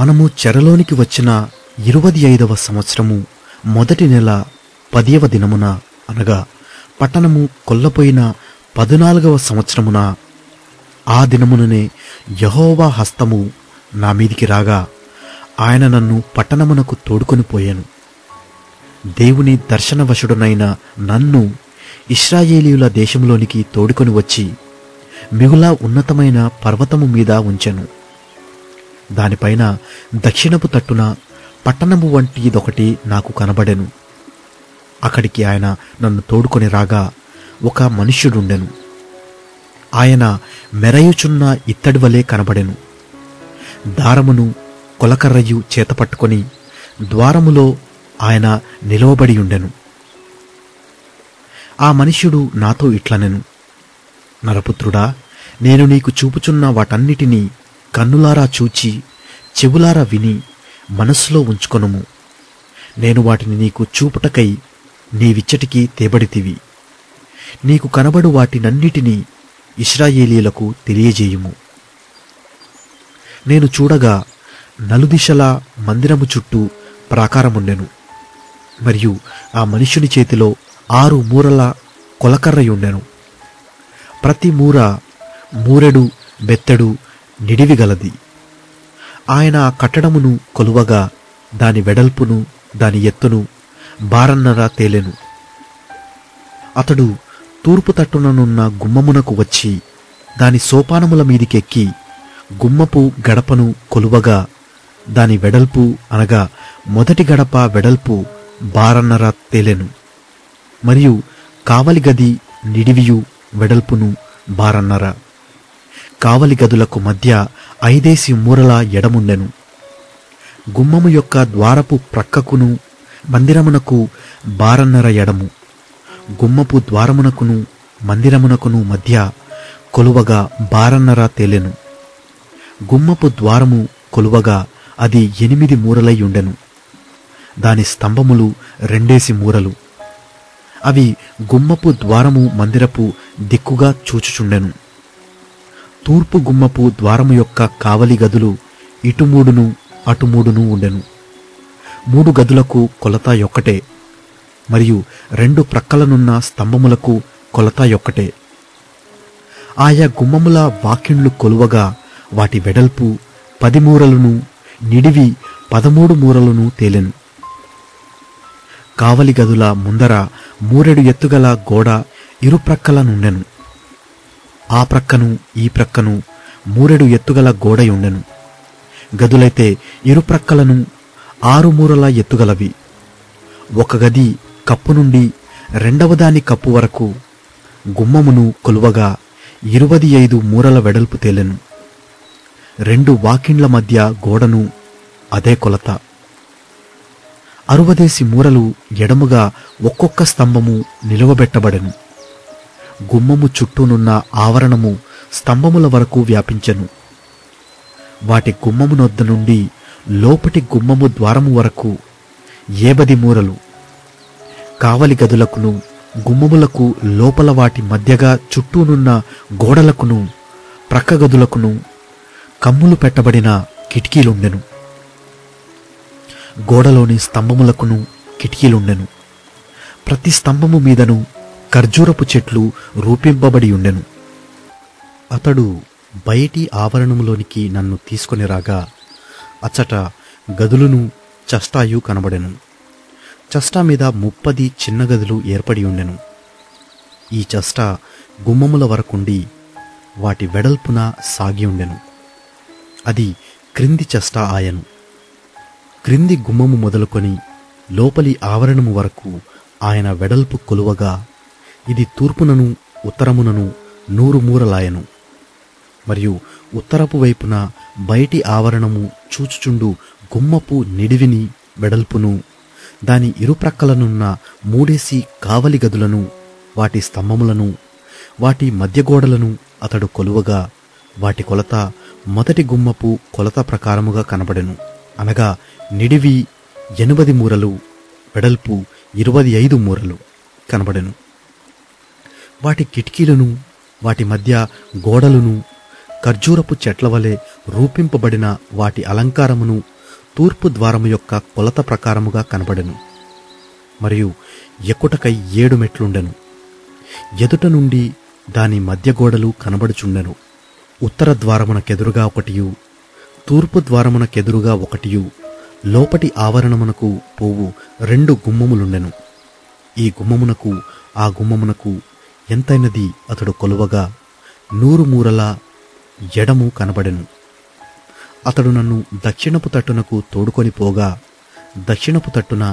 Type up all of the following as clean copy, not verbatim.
మనము చెరలోనికి వచ్చిన 25వ సంవత్సరము మొదటి నెల 10వ దినమున అనగా పట్టణము కొల్లపోయిన 14వ సంవత్సరమున ఆ దినముననే యెహోవా హస్తము నా మీదికి రాగా ఆయన నన్ను పట్టణమునకు తోడుకొని పోయాను. దేవుని దర్శనవశుడనైన నన్ను ఇశ్రాయేలీయుల దేశంలోనికి తోడుకొని వచ్చి మిగుల ఉన్నతమైన పర్వతము మీద ఉంచెను. దానిపైన దక్షిణపు తట్టున పట్టణము వంటిదొకటి నాకు కనబడెను. అక్కడికి ఆయన నన్ను తోడుకొని రాగా ఒక మనుష్యుడుండెను. ఆయన మెరయుచున్న ఇత్తడి వలె కనబడెను. దారమును కొలకర్రయు చేతపట్టుకొని ద్వారములో ఆయన నిలవబడి ఉండెను. ఆ మనుష్యుడు నాతో ఇట్లనెను, నరపుత్రుడా, నేను నీకు చూపుచున్న వాటన్నిటినీ కన్నులారా చూచి చెవులారా విని మనస్సులో ఉంచుకొనుము. నేను వాటిని నీకు చూపుటకై నీవిచ్చటికి తేబడితివి. నీకు కనబడు వాటినన్నిటినీ ఇశ్రాయేలీయులకు తెలియజేయుము. నేను చూడగా నలుదిశలా మందిరము చుట్టూ ప్రాకారముండెను. మరియు ఆ మనుష్యుని చేతిలో 6 మూరల కొలకర్రయుండెను. ప్రతి మూర మూరెడు బెత్తెడు నిడివి గలది. ఆయన ఆ కట్టడమును కొలువగా దాని వెడల్పును దాని ఎత్తును బారన్నర తేలెను. అతడు తూర్పు తట్టుననున్న గుమ్మమునకు వచ్చి దాని సోపానముల మీదికెక్కి గుమ్మపు గడపను కొలువగా దాని వెడల్పు అనగా మొదటి గడప వెడల్పు బారన్నర తేలెను. మరియు కావలి గది నిడివియు వెడల్పును బారన్నర. కావలి గదులకు మధ్య 5 మూరల ఎడముండెను. గుమ్మము యొక్క ద్వారపు ప్రక్కకును మందిరమునకు బారన్నర ఎడము. గుమ్మపు ద్వారమునకును మందిరమునకును మధ్య కొలువగా బారన్నర తేలెను. గుమ్మపు ద్వారము కొలువగా అది 8 మూరలై ఉండెను. దాని స్తంభములు 2 మూరలు. అవి గుమ్మపు ద్వారము మందిరపు దిక్కుగా చూచుచుండెను. తూర్పు గుమ్మపు ద్వారము యొక్క కావలి గదులు ఇటు 3 అటు 3 ఉండెను. 3 గదులకు కొలత ఒక్కటే, మరియు 2 ప్రక్కలనున్న స్తంభములకు కొలత ఒక్కటే. ఆయా గుమ్మముల వాకిండ్లు కొలువగా వాటి వెడల్పు 10 మూరలను నిడివి 13 మూరలను తేలెను. కావలి గదుల ముందర మూరెడు ఎత్తుగల గోడ ఇరుప్రక్కల నుండెను. ఆ ప్రక్కను ఈ ప్రక్కను మూరెడు ఎత్తుగల గోడయుండెను. గదులైతే ఇరుప్రక్కలను 6 మూరల ఎత్తుగలవి. ఒక గది కప్పు నుండి రెండవ దాని కప్పు వరకు గుమ్మమును కొలువగా 25 మూరల వెడల్పు తేలెను. 2 వాకిండ్ల మధ్య గోడను అదే కొలత. 60 మూరలు ఎడముగా ఒక్కొక్క స్తంభము నిలువబెట్టబడెను. గుమ్మము చుట్టూనున్న ఆవరణము స్తంభముల వరకు వ్యాపించెను. వాటి గుమ్మమునొద్ద నుండి లోపటి గుమ్మము ద్వారము వరకు 70 మూరలు. కావలి గదులకును గుమ్మములకు లోపల వాటి మధ్యగా చుట్టూనున్న గోడలకును ప్రక్క గదులకును కమ్ములు పెట్టబడిన కిటికీలుండెను. గోడలోని స్తంభములకును కిటికీలుండెను. ప్రతి స్తంభము మీదను ఖర్జూరపు చెట్లు రూపింపబడి ఉండెను. అతడు బయటి ఆవరణములోనికి నన్ను తీసుకొని రాగా అచ్చట గదులను చష్టాయు కనబడెను. చష్టా మీద 30 చిన్న గదులు ఏర్పడి ఉండెను. ఈ చష్టా గుమ్మముల వరకుండి వాటి వెడల్పున సాగి ఉండెను. అది క్రింది చష్టా ఆయను. క్రింది గుమ్మము మొదలుకొని లోపలి ఆవరణము వరకు ఆయన వెడల్పు కొలువగా ఇది తూర్పునను ఉత్తరమునను 100 మూరలాయను. మరియు ఉత్తరపు వైపున బయటి ఆవరణము చూచుచుండు గుమ్మపు నిడివిని వెడల్పును దాని ఇరుప్రక్కలనున్న 3 కావలి గదులను వాటి స్తంభములను వాటి మధ్య గోడలను అతడు కొలువగా వాటి కొలత మొదటి గుమ్మపు కొలత ప్రకారముగా కనబడెను. అనగా నిడివి 80 మూరలు, వెడల్పు 25 మూరలు కనబడెను. వాటి కిటికీలను వాటి మధ్య గోడలను ఖర్జూరపు చెట్ల వలె రూపింపబడిన వాటి అలంకారమును తూర్పు ద్వారము యొక్క కొలత ప్రకారముగా కనబడెను. మరియు ఎక్కుటకై 7 మెట్లుండెను. ఎదుట నుండి దాని మధ్య గోడలు కనబడుచుండెను. ఉత్తర ద్వారమునకెదురుగా ఒకటియు, తూర్పు ద్వారమునకెదురుగా ఒకటియు, లోపటి ఆవరణమునకు పోవు 2 గుమ్మములుండెను. ఈ గుమ్మమునకు ఆ గుమ్మమునకు ఎంతైనది అతడు కొలువగా 100 మూరల ఎడము కనబడెను. అతడు నన్ను దక్షిణపు తట్టునకు తోడుకొని పోగా దక్షిణపు తట్టున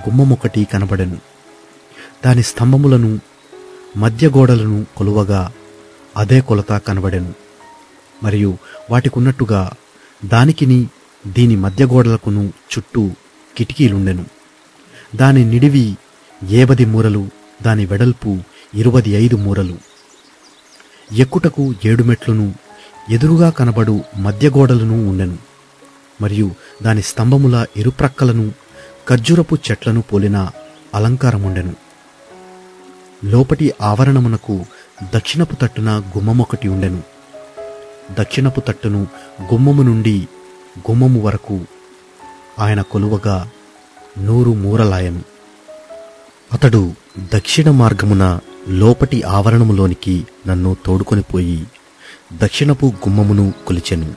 గుమ్మమొకటి కనబడెను. దాని స్తంభములను మధ్య గోడలను కొలువగా అదే కొలత కనబడెను. మరియు వాటికున్నట్టుగా దానికిని దీని మధ్య గోడలకును చుట్టూ కిటికీలుండెను. దాని నిడివి 50 మూరలు, దాని వెడల్పు 25 మూరలు. ఎక్కుటకు 7 మెట్లును, ఎదురుగా కనబడు మధ్య గోడలను ఉండెను. మరియు దాని స్తంభముల ఇరుప్రక్కలను ఖర్జూరపు చెట్లను పోలిన అలంకారముండెను. లోపటి ఆవరణమునకు దక్షిణపు తట్టున గుమ్మమొకటి ఉండెను. దక్షిణపు తట్టును గుమ్మము నుండి గుమ్మము వరకు ఆయన కొలువగా 100 మూరలాయను. అతడు దక్షిణ మార్గమున లోపటి ఆవరణములోనికి నన్ను తోడుకొని పోయి దక్షిణపు గుమ్మమును కొలిచెను.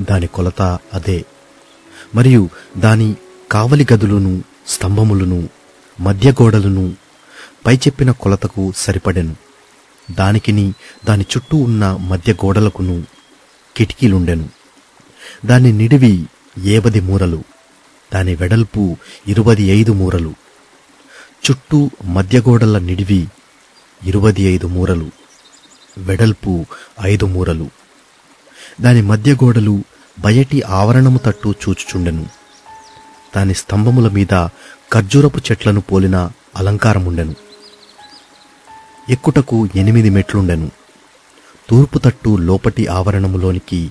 దాని కొలత అదే. మరియు దాని కావలి గదులను, స్తంభములను, మధ్య గోడలను పై చెప్పిన కొలతకు సరిపడెను. దానికిని దాని చుట్టూ ఉన్న మధ్య గోడలకును కిటికీలుండెను. దాని నిడివి 50 మూరలు, దాని వెడల్పు 25 మూరలు. చుట్టూ మధ్య గోడల నిడివి 25 మూరలు, వెడల్పు 5 మూరలు. దాని మధ్య గోడలు బయటి ఆవరణము తట్టు చూచుచుండెను. దాని స్తంభముల మీద ఖర్జూరపు చెట్లను పోలిన అలంకారముండెను. ఎక్కుటకు 8 మెట్లుండెను. తూర్పు తట్టు లోపటి ఆవరణములోనికి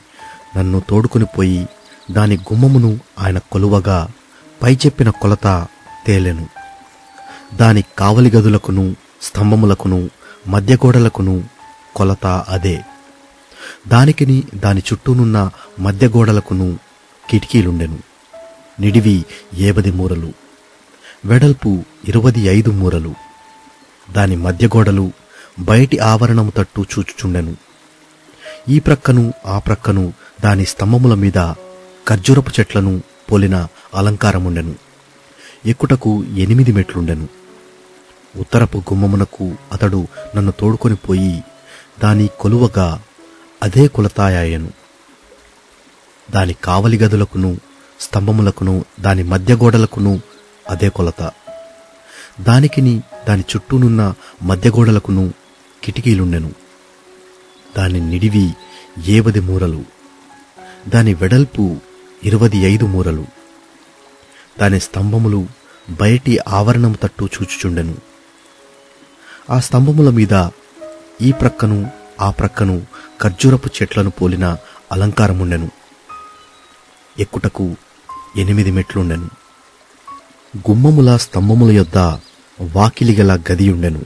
నన్ను తోడుకొని పోయి దాని గుమ్మమును ఆయన కొలువగా పై చెప్పిన కొలత తేలెను. దాని కావలి గదులకును, స్తంభములకును, మధ్య గోడలకును కొలత అదే. దానికిని దాని చుట్టూనున్న మధ్య గోడలకును కిటికీలుండెను. నిడివి 50 మూరలు, వెడల్పు 25 మూరలు. దాని మధ్య గోడలు బయటి ఆవరణము తట్టు చూచుచుండెను. ఈ ప్రక్కను ఆ ప్రక్కను దాని స్తంభముల మీద ఖర్జూరపు చెట్లను పోలిన అలంకారముండెను. ఎక్కుటకు 8 మెట్లుండెను. ఉత్తరపు గుమ్మమునకు అతడు నన్ను తోడుకొని పోయి దాని కొలువగా అదే కొలతాయాయను. దాని కావలి గదులకును, స్తంభములకును, దాని మధ్య గోడలకును అదే కొలత. దానికిని దాని చుట్టూనున్న మధ్య గోడలకును కిటికీలుండెను. దాని నిడివి 50 మూరలు, దాని వెడల్పు 25 మూరలు. దాని స్తంభములు బయటి ఆవరణము తట్టు చూచుచుండెను. ఆ స్తంభముల మీద ఈ ప్రక్కను ఆ ప్రక్కను ఖర్జూరపు చెట్లను పోలిన అలంకారముండెను. ఎక్కుటకు 8 మెట్లుండెను. గుమ్మముల స్తంభముల యొద్ద వాకిలిగల గదియుండెను.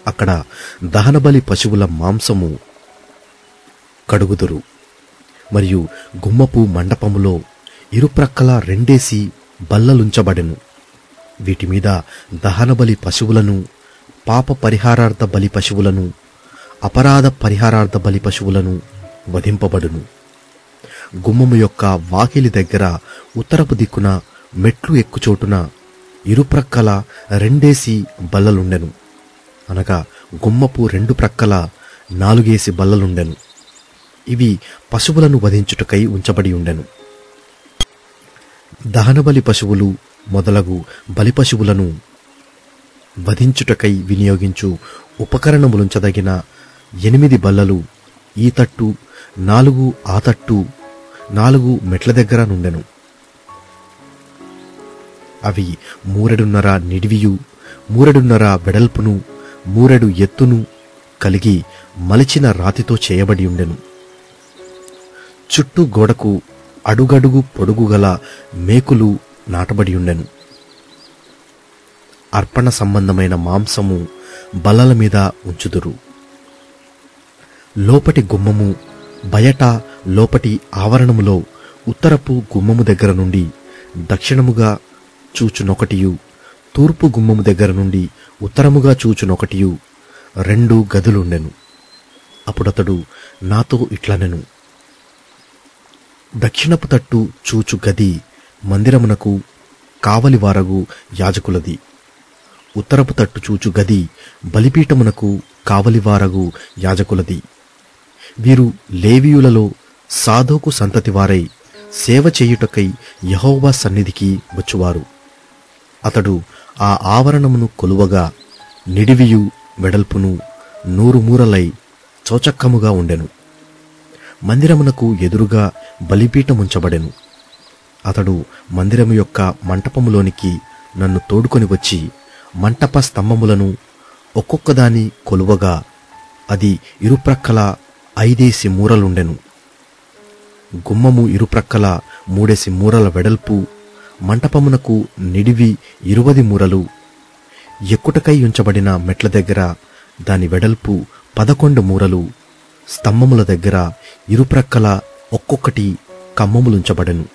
అక్కడ దహనబలి పశువుల మాంసము కడుగుదురు. మరియు గుమ్మపు మండపములో ఇరుప్రక్కల 2 బల్లలుంచబడెను. వీటి మీద దహనబలి పశువులను, పాప పరిహారార్థ బలి పశువులను, అపరాధ పరిహారార్థ బలి పశువులను వధింపబడును. గుమ్మము యొక్క వాకిలి దగ్గర ఉత్తరపు దిక్కున మెట్లు ఎక్కుచోటున ఇరుప్రక్కల 2 బల్లలుండెను. అనగా గుమ్మపు 2 ప్రక్కల 4 బల్లలుండెను. ఇవి పశువులను వధించుటకై ఉంచబడి ఉండెను. దహనబలి పశువులు మొదలగు బలి పశువులను వధించుటకై వినియోగించు ఉపకరణములుంచదగిన 8 బల్లలు ఈ తట్టు 4 ఆ తట్టు 4 మెట్ల దగ్గర నుండెను. అవి 3.5 నిడివియు, 3.5 వెడల్పును, 3 ఎత్తును కలిగి మలిచిన రాతితో చేయబడి ఉండెను. చుట్టూ గోడకు అడుగడుగు పొడుగు గల మేకులు నాటబడి ఉండెను. అర్పణ సంబంధమైన మాంసము బల్లల మీద ఉంచుదురు. లోపటి గుమ్మము బయట లోపటి ఆవరణములో ఉత్తరపు గుమ్మము దగ్గర నుండి దక్షిణముగా చూచునొకటియు, తూర్పు గుమ్మము దగ్గర నుండి ఉత్తరముగా చూచునొకటియు 2 గదులుండెను. అప్పుడతడు నాతో ఇట్లనెను, దక్షిణపు తట్టు చూచు గది మందిరమునకు కావలివారగు యాజకులది. ఉత్తరపు తట్టు చూచు గది బలిపీఠమునకు కావలివారగు యాజకులది. వీరు లేవీయులలో సాదోకు సంతతి వారై సేవ చేయుటకై యెహోవా సన్నిధికి వచ్చువారు. అతడు ఆ ఆవరణమును కొలువగా నిడివియు వెడల్పును 100 మూరలై చౌచక్కముగా ఉండెను. మందిరమునకు ఎదురుగా బలిపీఠముంచబడెను. అతడు మందిరము యొక్క మంటపములోనికి నన్ను తోడుకొని వచ్చి మంటప స్తంభములను ఒక్కొక్కదాని కొలువగా అది ఇరుప్రక్కల 5 మూరలుండెను. గుమ్మము ఇరుప్రక్కల 3 మూరల వెడల్పు, మంటపమునకు నిడివి 20 మూరలు. ఎక్కుటకై ఉంచబడిన మెట్ల దగ్గర దాని వెడల్పు 11 మూరలు. స్తంభముల దగ్గర ఇరుప్రక్కల ఒక్కొక్కటి కమ్మములుంచబడెను.